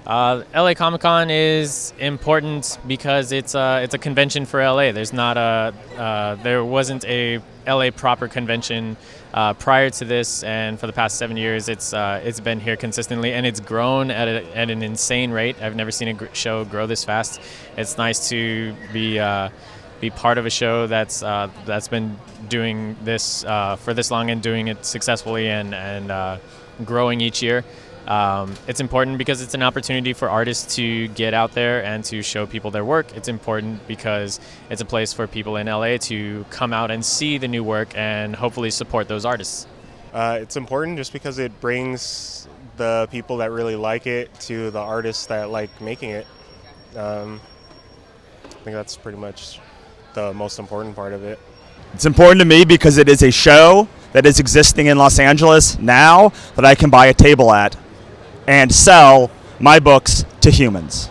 LA Comic Con is important because it's a convention for LA. There wasn't a LA proper convention prior to this, and for the past 7 years, it's been here consistently, and it's grown at an insane rate. I've never seen a show grow this fast. It's nice to be part of a show that's been doing this for this long and doing it successfully and growing each year. It's important because it's an opportunity for artists to get out there and to show people their work. It's important because it's a place for people in LA to come out and see the new work and hopefully support those artists. It's important just because it brings the people that really like it to the artists that like making it. I think that's pretty much the most important part of it. It's important to me because it is a show that is existing in Los Angeles now that I can buy a table at and sell my books to humans.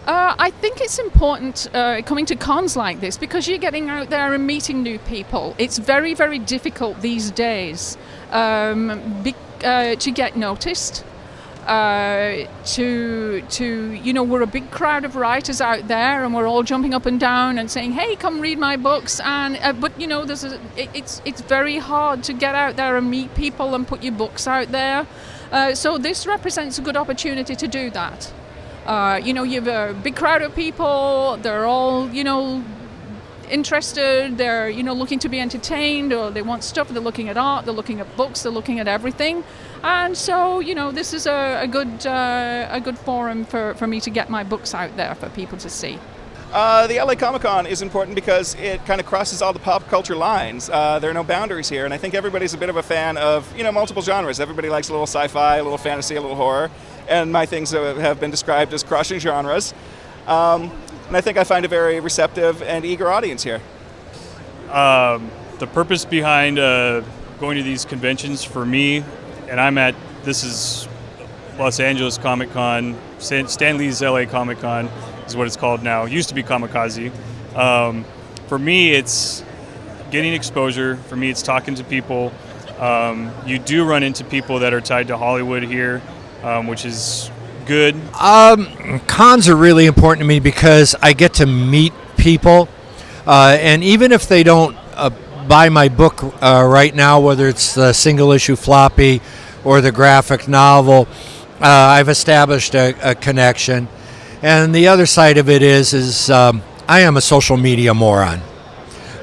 I think it's important coming to cons like this because you're getting out there and meeting new people. It's very, very difficult these days to get noticed. We're a big crowd of writers out there, and we're all jumping up and down and saying, "Hey, come read my books." And it's very hard to get out there and meet people and put your books out there. So this represents a good opportunity to do that. You have a big crowd of people. They're all, interested. They're, looking to be entertained, or they want stuff. They're looking at art. They're looking at books. They're looking at everything. And so, this is a good forum for me to get my books out there for people to see. The LA Comic Con is important because it kind of crosses all the pop culture lines. There are no boundaries here, and I think everybody's a bit of a fan of multiple genres. Everybody likes a little sci-fi, a little fantasy, a little horror, and my things have been described as crossing genres. And I think I find a very receptive and eager audience here. The purpose behind going to these conventions for me, and this is Los Angeles Comic Con, Stan Lee's LA Comic Con is what it's called now. It used to be Kamikaze. For me, it's getting exposure. For me, it's talking to people. You do run into people that are tied to Hollywood here, which is good. Cons are really important to me because I get to meet people, and even if they don't buy my book right now, whether it's the single issue floppy or the graphic novel, I've established a connection. And the other side of it is I am a social media moron.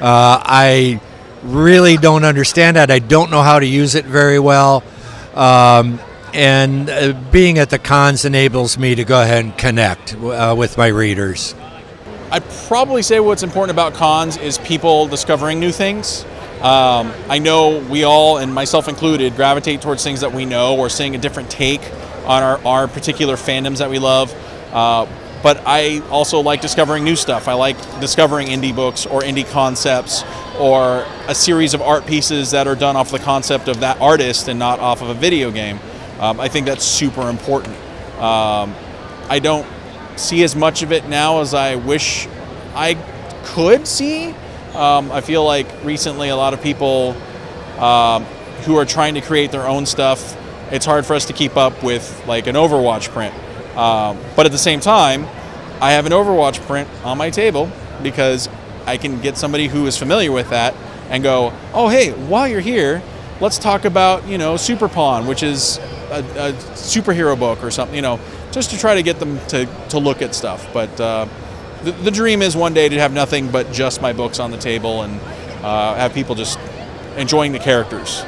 I really don't understand it. I don't know how to use it very well. And being at the cons enables me to go ahead and connect with my readers. I'd probably say what's important about cons is people discovering new things. I know we all, and myself included, gravitate towards things that we know or seeing a different take on our particular fandoms that we love. But I also like discovering new stuff. I like discovering indie books or indie concepts or a series of art pieces that are done off the concept of that artist and not off of a video game. I think that's super important. I don't see as much of it now as I wish I could see. I feel like recently a lot of people who are trying to create their own stuff, it's hard for us to keep up with like an Overwatch print. But at the same time, I have an Overwatch print on my table because I can get somebody who is familiar with that and go, oh, hey, while you're here, let's talk about, Super Pawn, which is a superhero book or something, just to try to get them to look at stuff. But the dream is one day to have nothing but just my books on the table and have people just enjoying the characters.